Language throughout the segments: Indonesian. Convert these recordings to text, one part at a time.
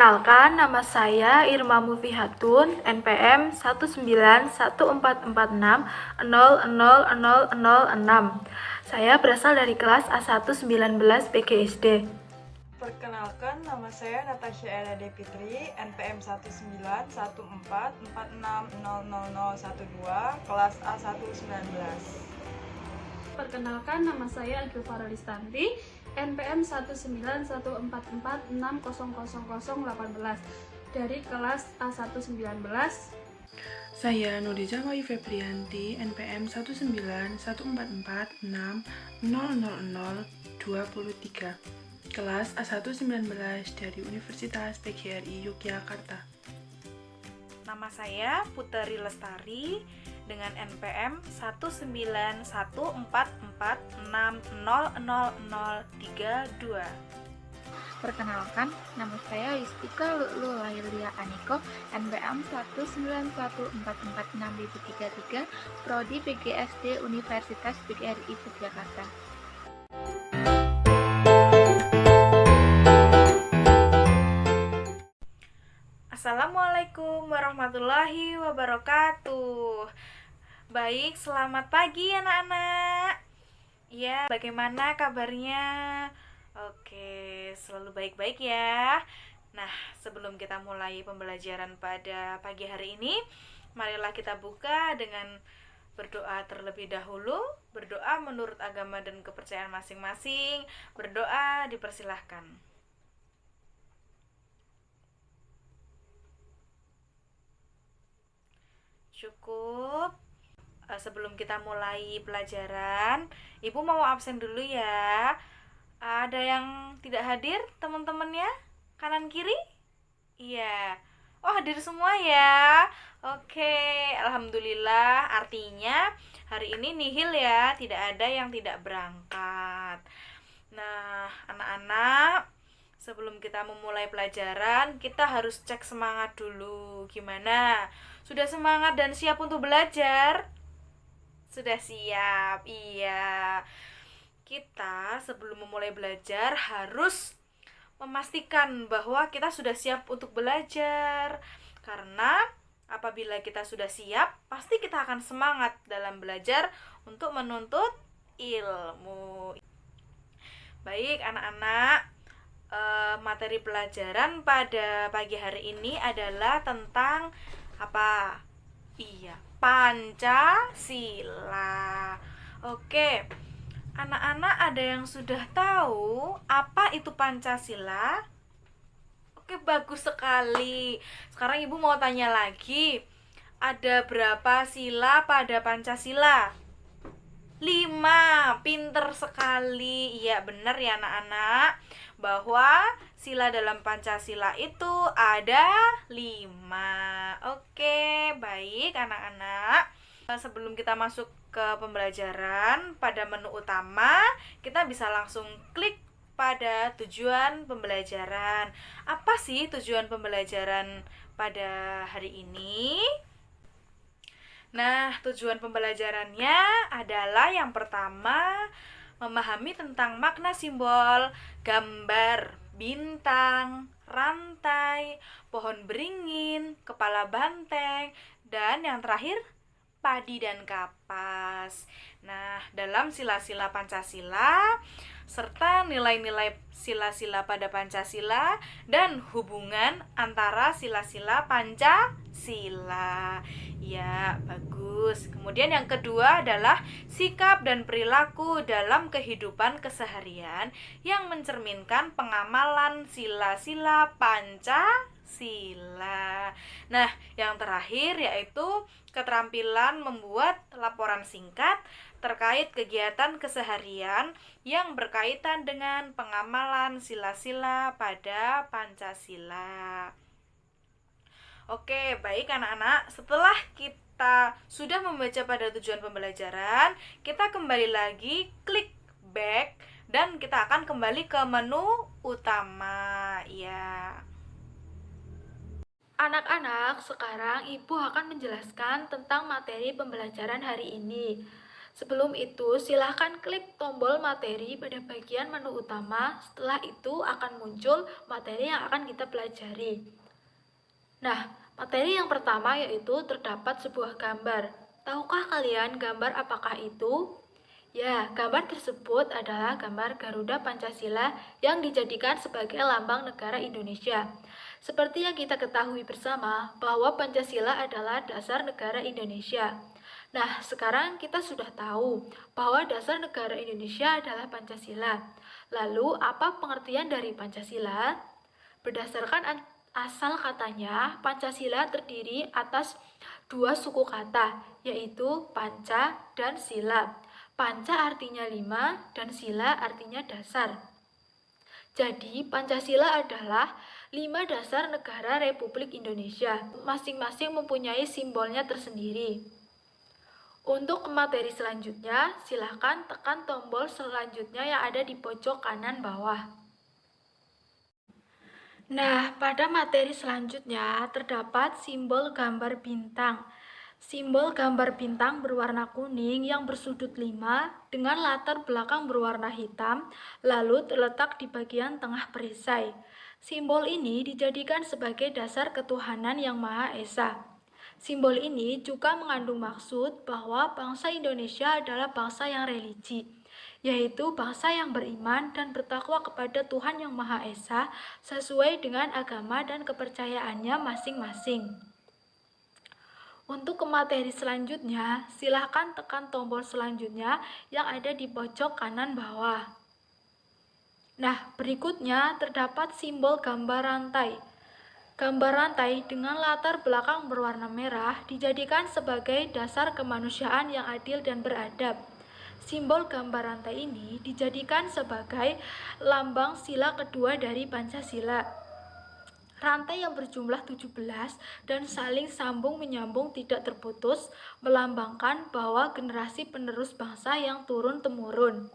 Perkenalkan, nama saya Irma Mufihatun, NPM 19146000006. Saya berasal dari kelas A119 PGSD. Perkenalkan, nama saya Natasha Ella Devitri, NPM 1914446000012, kelas A119. Perkenalkan, nama saya Agil Faralistanti, NPM 19144600018 dari kelas A119. Saya Nurdiza Mayu Febrianti, NPM 19146000023, kelas A119 dari Universitas PGRI Yogyakarta. Nama saya Puteri Lestari dengan NPM 1914446000032. Perkenalkan, nama saya Yustika Lulailia Aniko, NPM 191446033, Prodi PGSD Universitas PGRI Yogyakarta. Assalamualaikum warahmatullahi wabarakatuh. Baik, selamat pagi anak-anak. Ya, bagaimana kabarnya? Oke, selalu baik-baik ya. Nah, sebelum kita mulai pembelajaran pada pagi hari ini, marilah kita buka dengan berdoa terlebih dahulu. Berdoa menurut agama dan kepercayaan masing-masing. Berdoa dipersilahkan. Cukup. Sebelum kita mulai pelajaran, Ibu mau absen dulu ya. Ada yang tidak hadir teman-temannya? Kanan kiri? Iya. Oh, hadir semua ya. Oke, alhamdulillah. Artinya hari ini nihil ya, tidak ada yang tidak berangkat. Nah, anak-anak, sebelum kita memulai pelajaran, kita harus cek semangat dulu. Gimana? Sudah semangat dan siap untuk belajar? Sudah siap, iya. Kita sebelum memulai belajar harus memastikan bahwa kita sudah siap untuk belajar. Karena apabila kita sudah siap, pasti kita akan semangat dalam belajar untuk menuntut ilmu. Baik, anak-anak, materi pelajaran pada pagi hari ini adalah tentang apa? Iya, Pancasila. Oke, anak-anak ada yang sudah tahu apa itu Pancasila? Oke, bagus sekali. Sekarang Ibu mau tanya lagi. Ada berapa sila pada Pancasila? 5. Pinter sekali. Iya, benar ya anak-anak, bahwa sila dalam Pancasila itu ada 5. Oke, baik anak-anak. Sebelum kita masuk ke pembelajaran, pada menu utama kita bisa langsung klik pada tujuan pembelajaran. Apa sih tujuan pembelajaran pada hari ini? Nah, tujuan pembelajarannya adalah yang pertama, memahami tentang makna simbol, gambar, bintang, rantai, pohon beringin, kepala banteng, dan yang terakhir, padi dan kapas. Nah, dalam sila-sila Pancasila serta nilai-nilai sila-sila pada Pancasila dan hubungan antara sila-sila Pancasila. Ya, bagus. Kemudian yang kedua adalah sikap dan perilaku dalam kehidupan keseharian yang mencerminkan pengamalan sila-sila Pancasila. Nah, yang terakhir yaitu keterampilan membuat laporan singkat terkait kegiatan keseharian yang berkaitan dengan pengamalan sila-sila pada Pancasila. Oke, baik anak-anak, setelah kita sudah membaca pada tujuan pembelajaran, kita kembali lagi klik back dan kita akan kembali ke menu utama ya. Anak-anak, sekarang Ibu akan menjelaskan tentang materi pembelajaran hari ini. Sebelum itu, silahkan klik tombol materi pada bagian menu utama. Setelah itu akan muncul materi yang akan kita pelajari. Nah, materi yang pertama yaitu terdapat sebuah gambar. Tahukah kalian gambar apakah itu? Ya, gambar tersebut adalah gambar Garuda Pancasila yang dijadikan sebagai lambang negara Indonesia. Seperti yang kita ketahui bersama bahwa Pancasila adalah dasar negara Indonesia. Nah, sekarang kita sudah tahu bahwa dasar negara Indonesia adalah Pancasila. Lalu, apa pengertian dari Pancasila? Berdasarkan asal katanya, Pancasila terdiri atas dua suku kata, yaitu panca dan sila. Panca artinya 5 dan sila artinya dasar. Jadi, Pancasila adalah 5 dasar negara Republik Indonesia. Masing-masing mempunyai simbolnya tersendiri. Untuk materi selanjutnya, silakan tekan tombol selanjutnya yang ada di pojok kanan bawah. Nah, pada materi selanjutnya terdapat simbol gambar bintang. Simbol gambar bintang berwarna kuning yang bersudut 5 dengan latar belakang berwarna hitam, lalu terletak di bagian tengah perisai. Simbol ini dijadikan sebagai dasar ketuhanan yang Maha Esa. Simbol ini juga mengandung maksud bahwa bangsa Indonesia adalah bangsa yang religi, yaitu bangsa yang beriman dan bertakwa kepada Tuhan yang Maha Esa sesuai dengan agama dan kepercayaannya masing-masing. Untuk ke materi selanjutnya, silahkan tekan tombol selanjutnya yang ada di pojok kanan bawah. Nah, berikutnya terdapat simbol gambar rantai. Gambar rantai dengan latar belakang berwarna merah dijadikan sebagai dasar kemanusiaan yang adil dan beradab. Simbol gambar rantai ini dijadikan sebagai lambang sila kedua dari Pancasila. Rantai yang berjumlah 17 dan saling sambung menyambung tidak terputus melambangkan bahwa generasi penerus bangsa yang turun-temurun.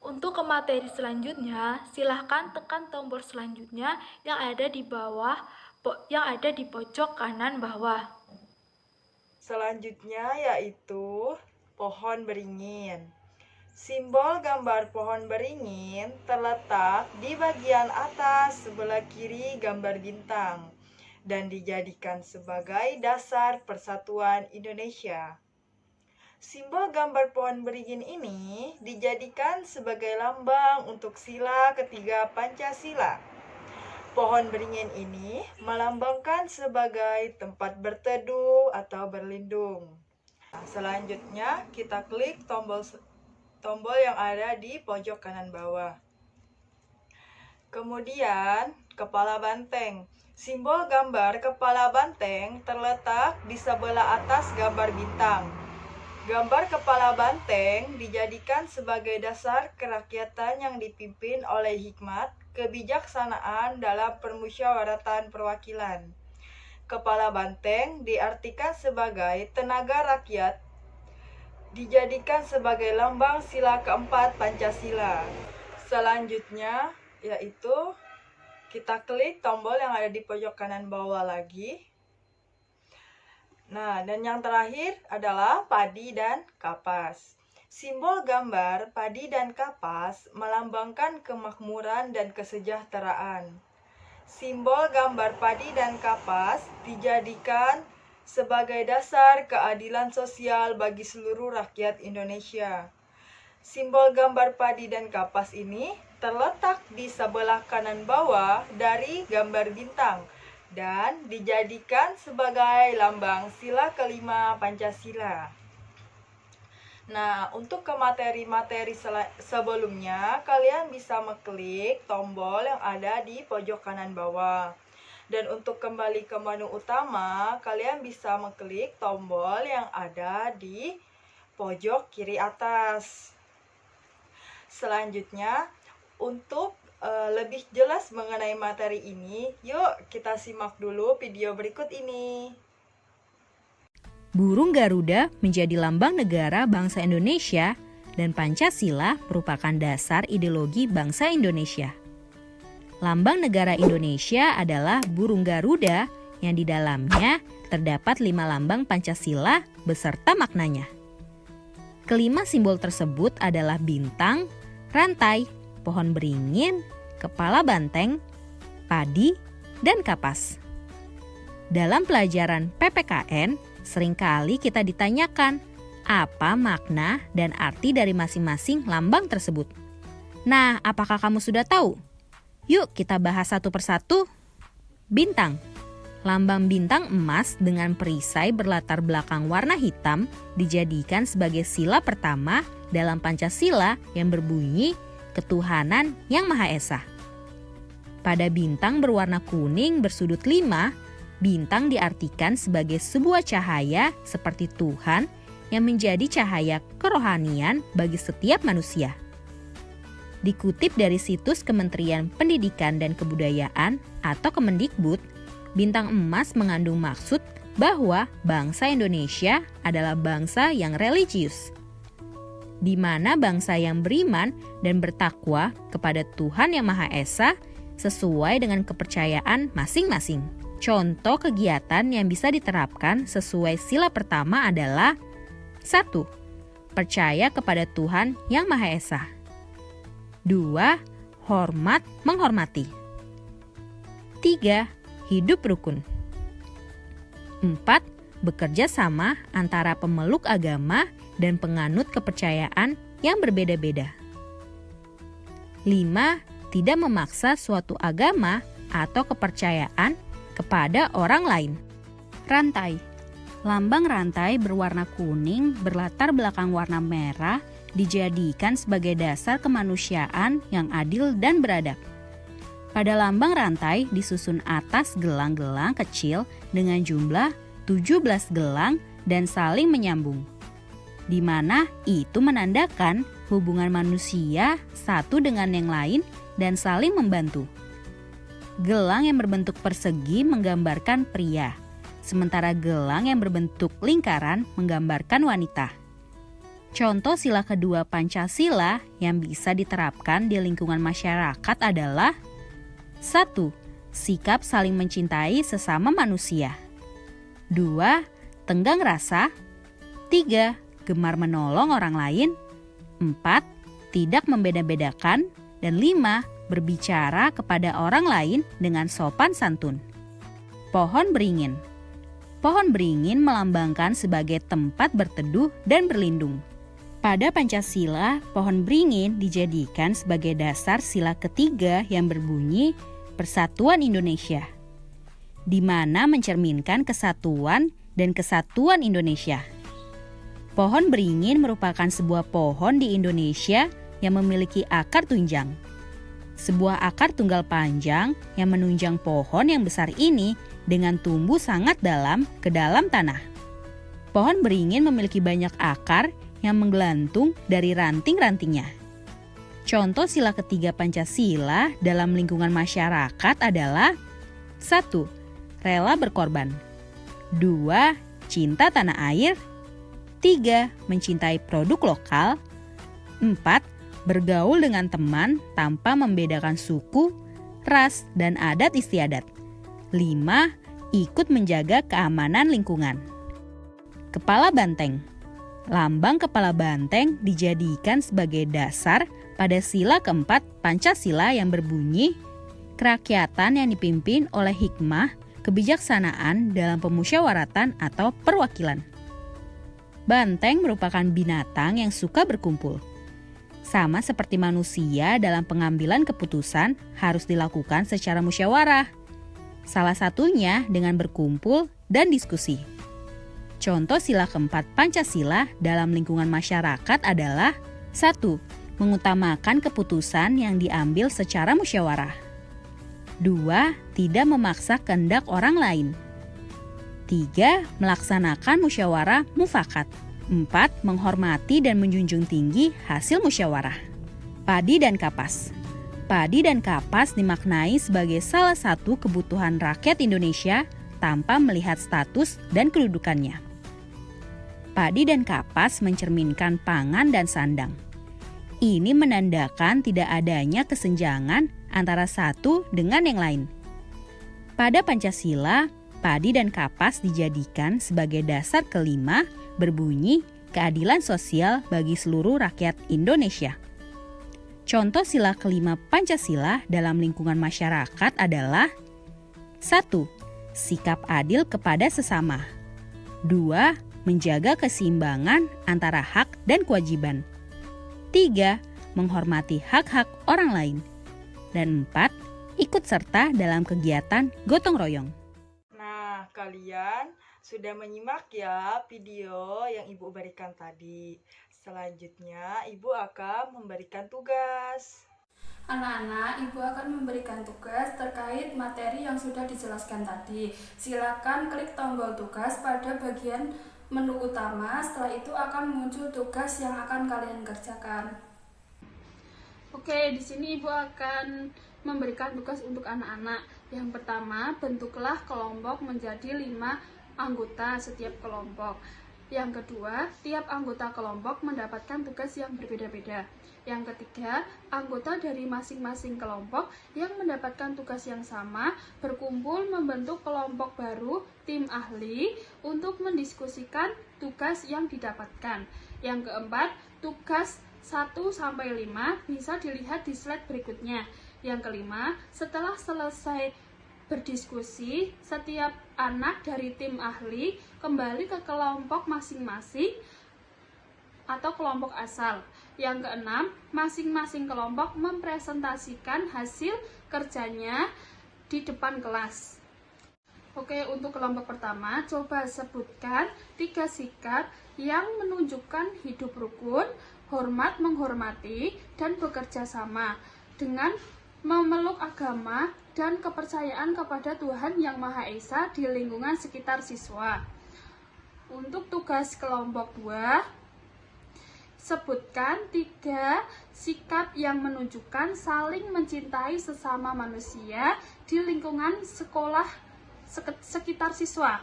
Untuk ke materi selanjutnya, silahkan tekan tombol selanjutnya yang ada di bawah, yang ada di pojok kanan bawah. Selanjutnya yaitu pohon beringin. Simbol gambar pohon beringin terletak di bagian atas sebelah kiri gambar bintang dan dijadikan sebagai dasar persatuan Indonesia. Simbol gambar pohon beringin ini dijadikan sebagai lambang untuk sila ketiga Pancasila. Pohon beringin ini melambangkan sebagai tempat berteduh atau berlindung. Selanjutnya kita klik tombol yang ada di pojok kanan bawah. Kemudian, kepala banteng. Simbol gambar kepala banteng terletak di sebelah atas gambar bintang. Gambar kepala banteng dijadikan sebagai dasar kerakyatan yang dipimpin oleh hikmat, kebijaksanaan dalam permusyawaratan perwakilan. Kepala banteng diartikan sebagai tenaga rakyat, dijadikan sebagai lambang sila keempat Pancasila. Selanjutnya yaitu kita klik tombol yang ada di pojok kanan bawah lagi. Nah, dan yang terakhir adalah padi dan kapas. Simbol gambar padi dan kapas melambangkan kemakmuran dan kesejahteraan. Simbol gambar padi dan kapas dijadikan sebagai dasar keadilan sosial bagi seluruh rakyat Indonesia. Simbol gambar padi dan kapas ini terletak di sebelah kanan bawah dari gambar bintang dan dijadikan sebagai lambang sila kelima Pancasila. Nah, untuk ke materi-materi sebelumnya, kalian bisa mengklik tombol yang ada di pojok kanan bawah. Dan untuk kembali ke menu utama, kalian bisa mengklik tombol yang ada di pojok kiri atas. Selanjutnya, untuk lebih jelas mengenai materi ini, yuk kita simak dulu video berikut ini. Burung Garuda menjadi lambang negara bangsa Indonesia dan Pancasila merupakan dasar ideologi bangsa Indonesia. Lambang negara Indonesia adalah burung Garuda yang di dalamnya terdapat 5 lambang Pancasila beserta maknanya. Kelima simbol tersebut adalah bintang, rantai, pohon beringin, kepala banteng, padi, dan kapas. Dalam pelajaran PPKN, seringkali kita ditanyakan apa makna dan arti dari masing-masing lambang tersebut. Nah, apakah kamu sudah tahu? Yuk kita bahas satu persatu. Bintang. Lambang bintang emas dengan perisai berlatar belakang warna hitam dijadikan sebagai sila pertama dalam Pancasila yang berbunyi Ketuhanan Yang Maha Esa. Pada bintang berwarna kuning bersudut 5, bintang diartikan sebagai sebuah cahaya seperti Tuhan yang menjadi cahaya kerohanian bagi setiap manusia. Dikutip dari situs Kementerian Pendidikan dan Kebudayaan atau Kemendikbud, bintang emas mengandung maksud bahwa bangsa Indonesia adalah bangsa yang religius, di mana bangsa yang beriman dan bertakwa kepada Tuhan Yang Maha Esa sesuai dengan kepercayaan masing-masing. Contoh kegiatan yang bisa diterapkan sesuai sila pertama adalah 1. Percaya kepada Tuhan Yang Maha Esa. 2. Hormat menghormati. 3. Hidup rukun. 4. Bekerja sama antara pemeluk agama dan penganut kepercayaan yang berbeda-beda. 5. Tidak memaksa suatu agama atau kepercayaan kepada orang lain. Rantai. Lambang rantai berwarna kuning berlatar belakang warna merah dijadikan sebagai dasar kemanusiaan yang adil dan beradab. Pada lambang rantai disusun atas gelang-gelang kecil dengan jumlah 17 gelang dan saling menyambung, di mana itu menandakan hubungan manusia satu dengan yang lain dan saling membantu. Gelang yang berbentuk persegi menggambarkan pria, sementara gelang yang berbentuk lingkaran menggambarkan wanita. Contoh sila kedua Pancasila yang bisa diterapkan di lingkungan masyarakat adalah 1. Sikap saling mencintai sesama manusia. 2. Tenggang rasa. 3. Gemar menolong orang lain. 4. Tidak membeda-bedakan. Dan 5. Berbicara kepada orang lain dengan sopan santun. Pohon beringin. Pohon beringin melambangkan sebagai tempat berteduh dan berlindung. Pada Pancasila, pohon beringin dijadikan sebagai dasar sila ketiga yang berbunyi Persatuan Indonesia, di mana mencerminkan kesatuan dan kesatuan Indonesia. Pohon beringin merupakan sebuah pohon di Indonesia yang memiliki akar tunjang. Sebuah akar tunggal panjang yang menunjang pohon yang besar ini dengan tumbuh sangat dalam ke dalam tanah. Pohon beringin memiliki banyak akar yang menggelantung dari ranting-rantingnya. Contoh sila ketiga Pancasila dalam lingkungan masyarakat adalah 1. Rela berkorban. 2. Cinta tanah air. 3. Mencintai produk lokal. 4. Bergaul dengan teman tanpa membedakan suku, ras, dan adat istiadat. 5. Ikut menjaga keamanan lingkungan. Kepala banteng. Lambang kepala banteng dijadikan sebagai dasar pada sila keempat Pancasila yang berbunyi kerakyatan yang dipimpin oleh hikmah, kebijaksanaan dalam pemusyawaratan atau perwakilan. Banteng merupakan binatang yang suka berkumpul. Sama seperti manusia dalam pengambilan keputusan harus dilakukan secara musyawarah. Salah satunya dengan berkumpul dan diskusi. Contoh sila keempat Pancasila dalam lingkungan masyarakat adalah 1. Mengutamakan keputusan yang diambil secara musyawarah. 2. Tidak memaksa kehendak orang lain. 3. Melaksanakan musyawarah mufakat. 4. Menghormati dan menjunjung tinggi hasil musyawarah. Padi dan kapas. Padi dan kapas dimaknai sebagai salah satu kebutuhan rakyat Indonesia tanpa melihat status dan kedudukannya. Padi dan kapas mencerminkan pangan dan sandang. Ini menandakan tidak adanya kesenjangan antara satu dengan yang lain. Pada Pancasila, padi dan kapas dijadikan sebagai dasar kelima berbunyi keadilan sosial bagi seluruh rakyat Indonesia. Contoh sila kelima Pancasila dalam lingkungan masyarakat adalah 1. Sikap adil kepada sesama. 2. Menjaga keseimbangan antara hak dan kewajiban. 3. Menghormati hak-hak orang lain. Dan 4. Ikut serta dalam kegiatan gotong royong. Nah, kalian sudah menyimak ya video yang Ibu berikan tadi. Selanjutnya, Ibu akan memberikan tugas. Anak-anak, Ibu akan memberikan tugas terkait materi yang sudah dijelaskan tadi. Silakan klik tombol tugas pada bagian menu utama. Setelah itu akan muncul tugas yang akan kalian kerjakan. Oke, di sini Ibu akan memberikan tugas untuk anak-anak. Yang pertama, bentuklah kelompok menjadi 5 anggota setiap kelompok. Yang kedua, tiap anggota kelompok mendapatkan tugas yang berbeda-beda. Yang ketiga, anggota dari masing-masing kelompok yang mendapatkan tugas yang sama berkumpul membentuk kelompok baru, tim ahli, untuk mendiskusikan tugas yang didapatkan. Yang keempat, tugas 1-5 bisa dilihat di slide berikutnya. Yang kelima, setelah selesai berdiskusi, setiap anak dari tim ahli kembali ke kelompok masing-masing atau kelompok asal. Yang keenam, masing-masing kelompok mempresentasikan hasil kerjanya di depan kelas. Oke, untuk kelompok pertama, coba sebutkan 3 sikap yang menunjukkan hidup rukun, hormat menghormati, dan bekerja sama dengan memeluk agama dan kepercayaan kepada Tuhan Yang Maha Esa di lingkungan sekitar siswa. Untuk tugas kelompok 2, sebutkan 3 sikap yang menunjukkan saling mencintai sesama manusia di lingkungan sekolah sekitar siswa.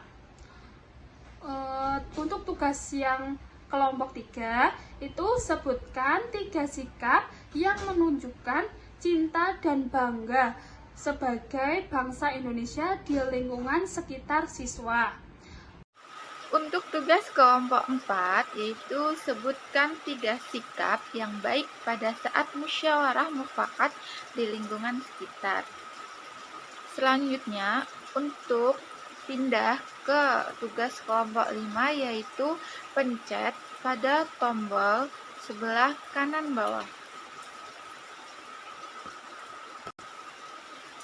Untuk tugas yang kelompok 3, itu sebutkan 3 sikap yang menunjukkan cinta dan bangga sebagai bangsa Indonesia di lingkungan sekitar siswa. Untuk tugas kelompok 4, yaitu sebutkan 3 sikap yang baik pada saat musyawarah mufakat di lingkungan sekitar. Selanjutnya, untuk pindah ke tugas kelompok 5, yaitu pencet pada tombol sebelah kanan bawah.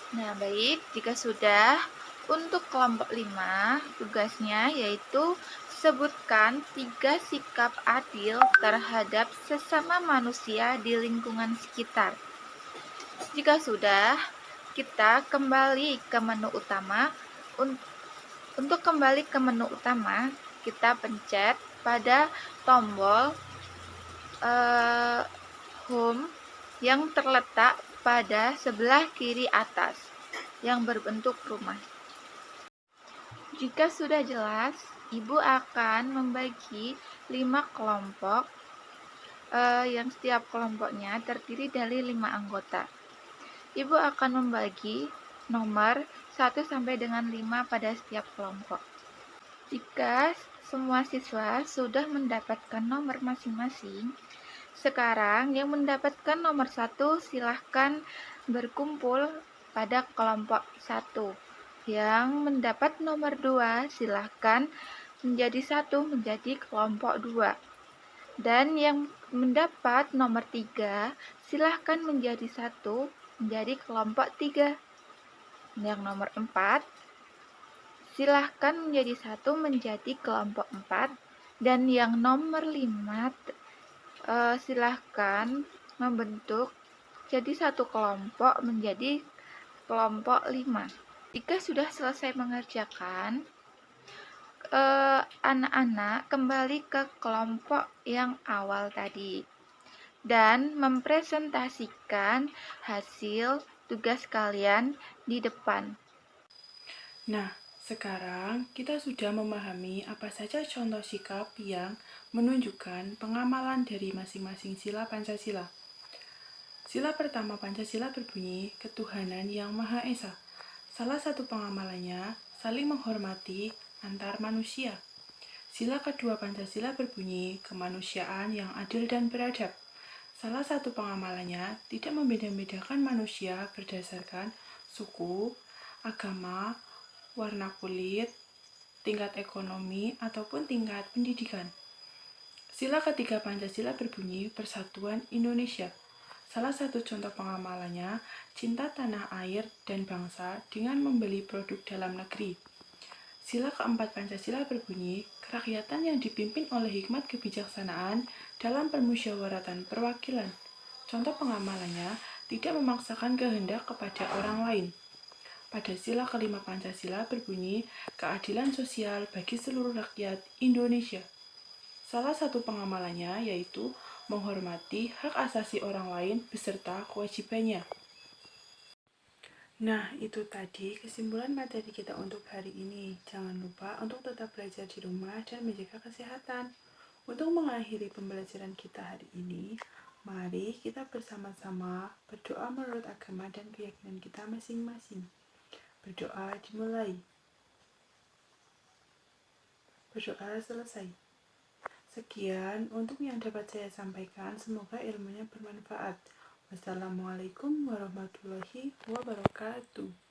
Nah, baik, jika sudah, untuk kelompok 5, tugasnya yaitu sebutkan 3 sikap adil terhadap sesama manusia di lingkungan sekitar. Jika sudah, kita kembali ke menu utama. Untuk kembali ke menu utama, kita pencet pada tombol home yang terletak pada sebelah kiri atas yang berbentuk rumah. Jika sudah jelas, Ibu akan membagi 5 kelompok yang setiap kelompoknya terdiri dari 5 anggota. Ibu akan membagi nomor 1 sampai dengan 5 pada setiap kelompok. Jika semua siswa sudah mendapatkan nomor masing-masing, sekarang yang mendapatkan nomor 1 silahkan berkumpul pada kelompok 1. Yang mendapat nomor 2 silahkan menjadi 1 menjadi kelompok 2. Dan yang mendapat nomor 3 silahkan menjadi 1 menjadi kelompok 3. Yang nomor 4 silahkan menjadi 1 menjadi kelompok 4. Dan yang nomor 5 silahkan membentuk jadi 1 kelompok menjadi kelompok 5. Jika sudah selesai mengerjakan, anak-anak kembali ke kelompok yang awal tadi dan mempresentasikan hasil tugas kalian di depan. Nah, sekarang kita sudah memahami apa saja contoh sikap yang menunjukkan pengamalan dari masing-masing sila Pancasila. Sila pertama Pancasila berbunyi ketuhanan yang Maha Esa. Salah satu pengamalannya saling menghormati antar manusia. Sila kedua Pancasila berbunyi, kemanusiaan yang adil dan beradab. Salah satu pengamalannya tidak membeda-bedakan manusia berdasarkan suku, agama, warna kulit, tingkat ekonomi, ataupun tingkat pendidikan. Sila ketiga Pancasila berbunyi Persatuan Indonesia. Salah satu contoh pengamalannya, cinta tanah air dan bangsa dengan membeli produk dalam negeri. Sila keempat Pancasila berbunyi, kerakyatan yang dipimpin oleh hikmat kebijaksanaan dalam permusyawaratan perwakilan. Contoh pengamalannya, tidak memaksakan kehendak kepada orang lain. Pada sila kelima Pancasila berbunyi, keadilan sosial bagi seluruh rakyat Indonesia. Salah satu pengamalannya yaitu menghormati hak asasi orang lain beserta kewajibannya. Nah, itu tadi kesimpulan materi kita untuk hari ini. Jangan lupa untuk tetap belajar di rumah dan menjaga kesehatan. Untuk mengakhiri pembelajaran kita hari ini, mari kita bersama-sama berdoa menurut agama dan keyakinan kita masing-masing. Berdoa dimulai. Berdoa selesai. Sekian untuk yang dapat saya sampaikan, semoga ilmunya bermanfaat. Wassalamualaikum warahmatullahi wabarakatuh.